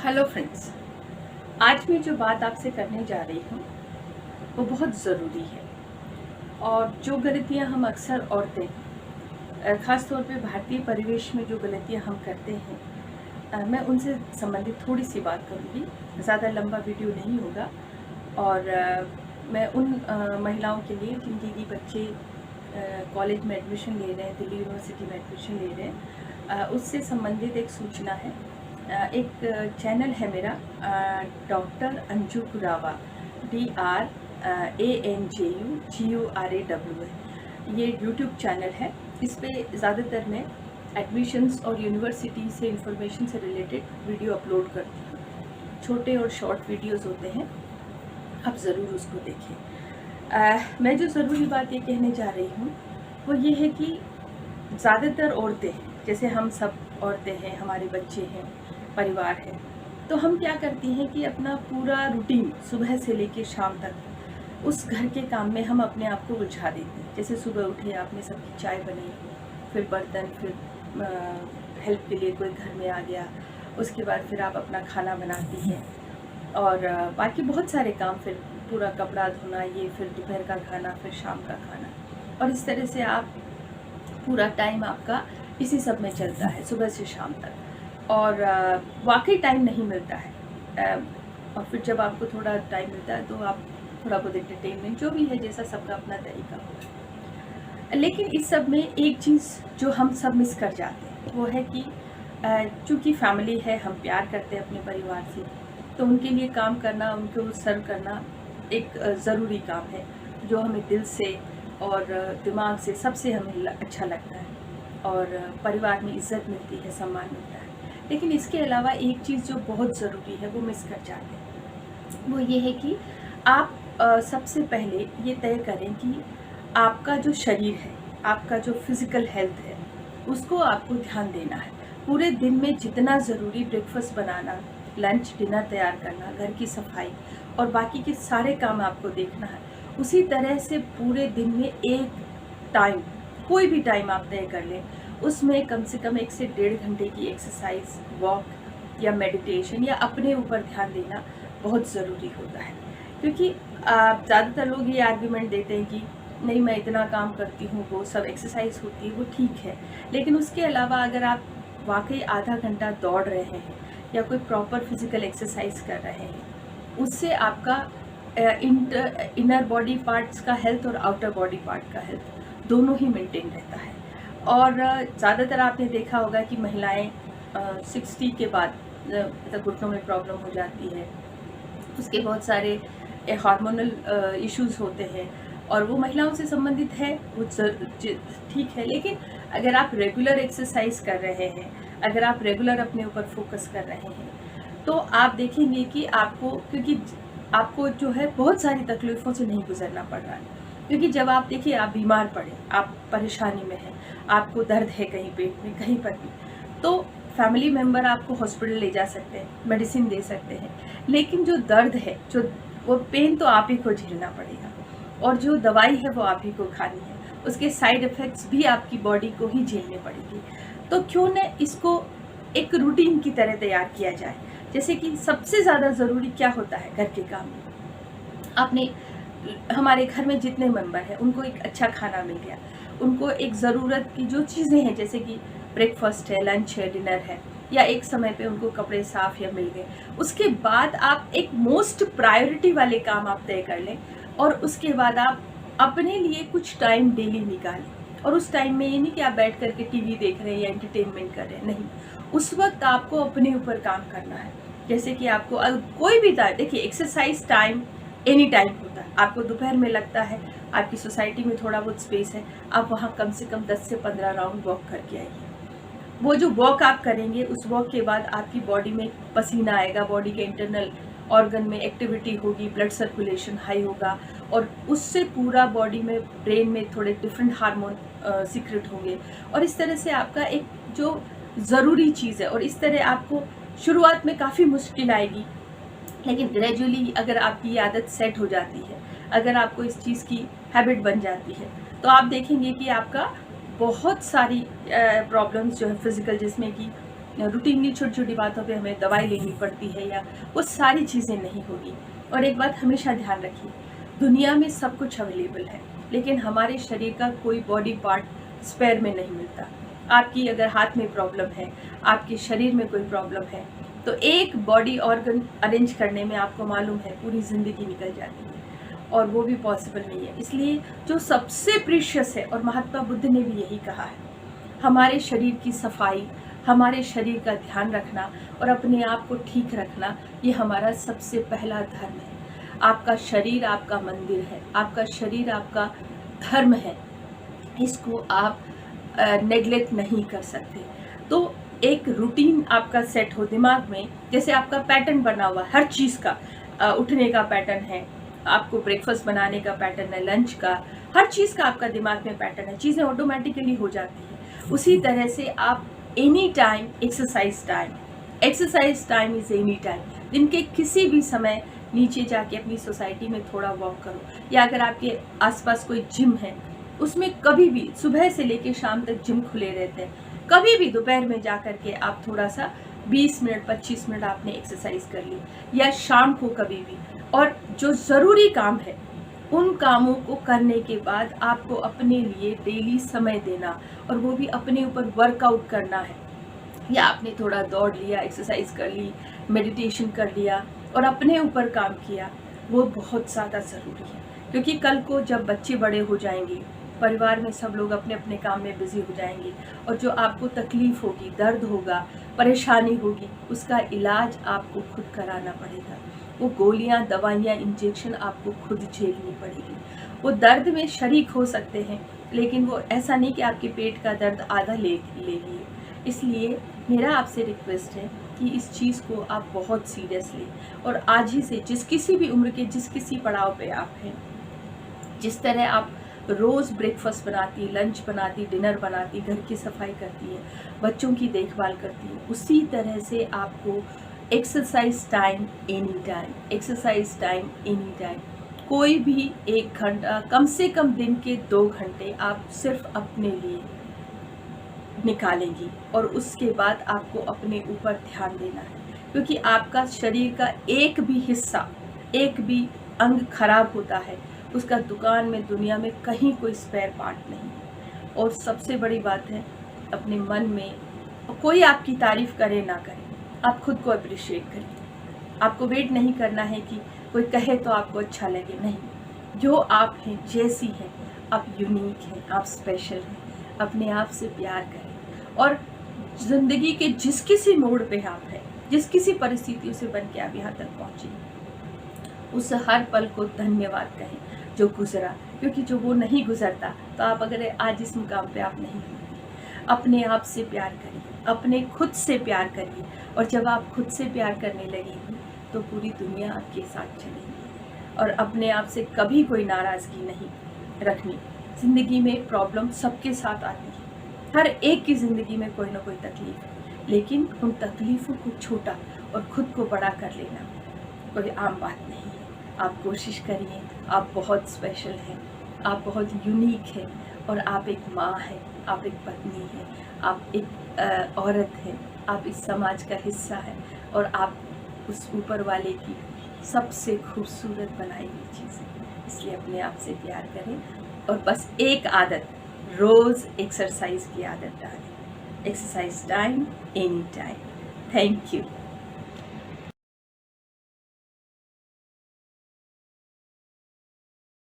Hello friends, आज मैं जो बात आपसे करने जा रही हूँ वो बहुत ज़रूरी है। और जो गलतियाँ हम अक्सर औरतें ख़ास तौर पे भारतीय परिवेश में जो गलतियाँ हम करते हैं, मैं उनसे संबंधित थोड़ी सी बात करूँगी। ज़्यादा लंबा वीडियो नहीं होगा। और मैं उन महिलाओं के लिए जिनके बच्चे कॉलेज में एडमिशन ले रहे हैं, दिल्ली यूनिवर्सिटी में एडमिशन ले रहे हैं, उससे संबंधित एक सूचना है। एक चैनल है मेरा, डॉक्टर अंजू कुरावा, DRANJUGURAW है। ये यूट्यूब चैनल है। इस पे ज़्यादातर मैं एडमिशन्स और यूनिवर्सिटी से इंफॉर्मेशन से रिलेटेड वीडियो अपलोड करती हूँ। छोटे और शॉर्ट वीडियोस होते हैं, आप ज़रूर उसको देखें। मैं जो ज़रूरी बात ये कहने जा रही हूँ वो ये है कि ज़्यादातर औरतें, जैसे हम सब औरतें हैं, हमारे बच्चे हैं, परिवार है, तो हम क्या करती हैं कि अपना पूरा रूटीन सुबह से लेकर शाम तक उस घर के काम में हम अपने आप को उलझा देते हैं। जैसे सुबह उठे, आपने सबकी चाय बनाई, फिर बर्तन, फिर हेल्प के लिए कोई घर में आ गया, उसके बाद फिर आप अपना खाना बनाती हैं और बाकी बहुत सारे काम, फिर पूरा कपड़ा धोना, ये फिर दोपहर का खाना, फिर शाम का खाना, और इस तरह से आप पूरा टाइम आपका इसी सब में चलता है सुबह से शाम तक। और वाकई टाइम नहीं मिलता है। और फिर जब आपको थोड़ा टाइम मिलता है तो आप थोड़ा बहुत एंटरटेनमेंट, जो भी है, जैसा सबका अपना तरीका होगा। लेकिन इस सब में एक चीज़ जो हम सब मिस कर जाते हैं वो है कि चूँकि फैमिली है, हम प्यार करते हैं अपने परिवार से, तो उनके लिए काम करना, उनको सर्व करना एक ज़रूरी काम है जो हमें दिल से और दिमाग से सबसे हमें अच्छा लगता है, और परिवार में इज़्ज़त मिलती है, सम्मान मिलता है। लेकिन इसके अलावा एक चीज़ जो बहुत ज़रूरी है वो मिस कर जाते हैं, वो ये है कि आप सबसे पहले ये तय करें कि आपका जो शरीर है, आपका जो फिज़िकल हेल्थ है, उसको आपको ध्यान देना है। पूरे दिन में जितना ज़रूरी ब्रेकफास्ट बनाना, लंच डिनर तैयार करना, घर की सफाई और बाकी के सारे काम आपको देखना है, उसी तरह से पूरे दिन में एक टाइम, कोई भी टाइम आप तय कर लें, उसमें कम से कम 1 से 1.5 घंटे की एक्सरसाइज, वॉक या मेडिटेशन या अपने ऊपर ध्यान देना बहुत ज़रूरी होता है। क्योंकि ज़्यादातर लोग ये आर्ग्यूमेंट देते हैं कि नहीं, मैं इतना काम करती हूँ, वो सब एक्सरसाइज होती है, वो ठीक है, लेकिन उसके अलावा अगर आप वाकई आधा घंटा दौड़ रहे हैं या कोई प्रॉपर फिज़िकल एक्सरसाइज कर रहे हैं, उससे आपका इनर बॉडी पार्ट्स का हेल्थ और आउटर बॉडी पार्ट का हेल्थ दोनों ही मेंटेन रहता है। और ज़्यादातर आपने देखा होगा कि महिलाएं 60 के बाद मतलब घुटनों में प्रॉब्लम हो जाती है, उसके बहुत सारे हार्मोनल इश्यूज़ होते हैं, और वो महिलाओं से संबंधित है, वो ठीक है। लेकिन अगर आप रेगुलर एक्सरसाइज कर रहे हैं, अगर आप रेगुलर अपने ऊपर फोकस कर रहे हैं, तो आप देखेंगे कि आपको, क्योंकि आपको जो है बहुत सारी तकलीफ़ों से नहीं गुजरना पड़ रहा है। क्योंकि जब आप देखिए, आप बीमार पड़े, आप परेशानी में हैं, आपको दर्द है कहीं पेट में, कहीं पर भी, तो फैमिली मेम्बर आपको हॉस्पिटल ले जा सकते हैं, मेडिसिन दे सकते हैं, लेकिन जो दर्द है, जो वो पेन तो आप ही को झेलना पड़ेगा, और जो दवाई है वो आप ही को खानी है, उसके साइड इफ़ेक्ट्स भी आपकी बॉडी को ही झेलने पड़ेगी। तो क्यों न इसको एक रूटीन की तरह तैयार किया जाए। जैसे कि सबसे ज़्यादा ज़रूरी क्या होता है घर के काम में, आपने, हमारे घर में जितने मेंबर हैं उनको एक अच्छा खाना मिल गया, उनको एक ज़रूरत की जो चीज़ें हैं, जैसे कि ब्रेकफास्ट है, लंच है, डिनर है, या एक समय पे उनको कपड़े साफ या मिल गए, उसके बाद आप एक मोस्ट प्रायोरिटी वाले काम आप तय कर लें, और उसके बाद आप अपने लिए कुछ टाइम डेली निकालें। और उस टाइम में ये नहीं कि आप बैठ करके टीवी देख रहे हैं या एंटरटेनमेंट कर रहे हैं, नहीं, उस वक्त आपको अपने ऊपर काम करना है। जैसे कि आपको कोई भी टाइम, देखिए, एक्सरसाइज टाइम एनी टाइम होता है। आपको दोपहर में लगता है, आपकी सोसाइटी में थोड़ा बहुत स्पेस है, आप वहाँ कम से कम 10 से 15 राउंड वॉक करके आइए। वो जो वॉक आप करेंगे, उस वॉक के बाद आपकी बॉडी में पसीना आएगा, बॉडी के इंटरनल ऑर्गन में एक्टिविटी होगी, ब्लड सर्कुलेशन हाई होगा, और उससे पूरा बॉडी में, ब्रेन में थोड़े डिफरेंट हार्मोन सीक्रेट होंगे, और इस तरह से आपका एक जो ज़रूरी चीज़ है, और इस तरह आपको शुरुआत में काफ़ी मुश्किल आएगी, लेकिन ग्रेजुअली अगर आपकी ये आदत सेट हो जाती है, अगर आपको इस चीज़ की हैबिट बन जाती है, तो आप देखेंगे कि आपका बहुत सारी प्रॉब्लम्स जो है फिज़िकल, जिसमें कि रूटीनली छोटी छोटी बातों पे हमें दवाई लेनी पड़ती है, या वो सारी चीज़ें नहीं होगी। और एक बात हमेशा ध्यान रखिए, दुनिया में सब कुछ अवेलेबल है, लेकिन हमारे शरीर का कोई बॉडी पार्ट स्पेयर में नहीं मिलता। आपकी अगर हाथ में प्रॉब्लम है, आपके शरीर में कोई प्रॉब्लम है, तो एक बॉडी ऑर्गन अरेंज करने में आपको मालूम है पूरी ज़िंदगी निकल जाती है, और वो भी पॉसिबल नहीं है। इसलिए जो सबसे प्रीशियस है, और महात्मा बुद्ध ने भी यही कहा है, हमारे शरीर की सफाई, हमारे शरीर का ध्यान रखना और अपने आप को ठीक रखना, ये हमारा सबसे पहला धर्म है। आपका शरीर आपका मंदिर है, आपका शरीर आपका धर्म है, इसको आप नेग्लेक्ट नहीं कर सकते। तो एक रूटीन आपका सेट हो दिमाग में, जैसे आपका पैटर्न बना हुआ हर चीज़ का, उठने का पैटर्न है, आपको ब्रेकफास्ट बनाने का पैटर्न है, लंच का, हर चीज़ का आपका दिमाग में पैटर्न है, चीज़ें ऑटोमेटिकली हो जाती हैं। उसी तरह से आप any time exercise time is any time, दिन के किसी भी समय नीचे जाके अपनी सोसाइटी में थोड़ा वॉक करो, या अगर आपके आसपास कोई जिम है उसमें कभी भी, सुबह से लेके शाम तक जिम खुले रहते हैं, कभी भी दोपहर में जा कर के आप थोड़ा सा 20 मिनट 25 मिनट आपने एक्सरसाइज कर ली, या शाम को कभी भी। और जो ज़रूरी काम है उन कामों को करने के बाद आपको अपने लिए डेली समय देना, और वो भी अपने ऊपर वर्कआउट करना है, या आपने थोड़ा दौड़ लिया, एक्सरसाइज कर ली, मेडिटेशन कर लिया और अपने ऊपर काम किया, वो बहुत ज़्यादा ज़रूरी है। क्योंकि कल को जब बच्चे बड़े हो जाएंगे, परिवार में सब लोग अपने अपने काम में बिजी हो जाएंगे, और जो आपको तकलीफ़ होगी, दर्द होगा, परेशानी होगी, उसका इलाज आपको खुद कराना पड़ेगा। वो गोलियां, दवाइयां, इंजेक्शन आपको खुद झेलनी पड़ेगी। वो दर्द में शरीक हो सकते हैं, लेकिन वो ऐसा नहीं कि आपके पेट का दर्द आधा ले लिए। इसलिए मेरा आपसे रिक्वेस्ट है कि इस चीज़ को आप बहुत सीरियस लें, और आज ही से जिस किसी भी उम्र के जिस किसी पड़ाव पे आप हैं, जिस तरह आप रोज़ ब्रेकफास्ट बनाती, लंच बनाती, डिनर बनाती, घर की सफाई करती है, बच्चों की देखभाल करती है, उसी तरह से आपको एक्सरसाइज टाइम एनी टाइम, कोई भी 1 घंटा, कम से कम दिन के 2 घंटे आप सिर्फ अपने लिए निकालेंगी, और उसके बाद आपको अपने ऊपर ध्यान देना है। क्योंकि आपका शरीर का एक भी हिस्सा, एक भी अंग खराब होता है, उसका दुकान में, दुनिया में कहीं कोई स्पेयर पार्ट नहीं है। और सबसे बड़ी बात है, अपने मन में कोई आपकी तारीफ़ करे ना करे, आप खुद को अप्रिशिएट करिए। आपको वेट नहीं करना है कि कोई कहे तो आपको अच्छा लगे, नहीं। जो आप हैं, जैसी हैं, आप यूनिक हैं, आप स्पेशल हैं। अपने आप से प्यार करें, और ज़िंदगी के जिस किसी मोड़ पे आप हैं, जिस किसी परिस्थितियों से बन के आप यहाँ तक पहुँचे, उस हर पल को धन्यवाद कहें जो गुजरा। क्योंकि जो वो नहीं गुजरता तो आप अगर आज इस मुकाम पे आप नहीं होंगे। अपने आप से प्यार करिए, अपने खुद से प्यार करिए, और जब आप खुद से प्यार करने लगेंगे तो पूरी दुनिया आपके साथ चलेगी। और अपने आप से कभी कोई नाराज़गी नहीं रखनी। ज़िंदगी में प्रॉब्लम सबके साथ आती है, हर एक की ज़िंदगी में कोई ना कोई तकलीफ़ है, लेकिन उन तकलीफ़ों को छोटा और ख़ुद को बड़ा कर लेना कोई आम बात नहीं है। आप कोशिश करिए, आप बहुत स्पेशल हैं, आप बहुत यूनिक हैं, और आप एक माँ हैं, आप एक पत्नी हैं, आप एक औरत हैं, आप इस समाज का हिस्सा हैं, और आप उस ऊपर वाले की सबसे खूबसूरत बनाई हुई चीज़ है। इसलिए अपने आप से प्यार करें, और बस एक आदत, रोज़ एक्सरसाइज की आदत डालें। Exercise time any time. Thank you.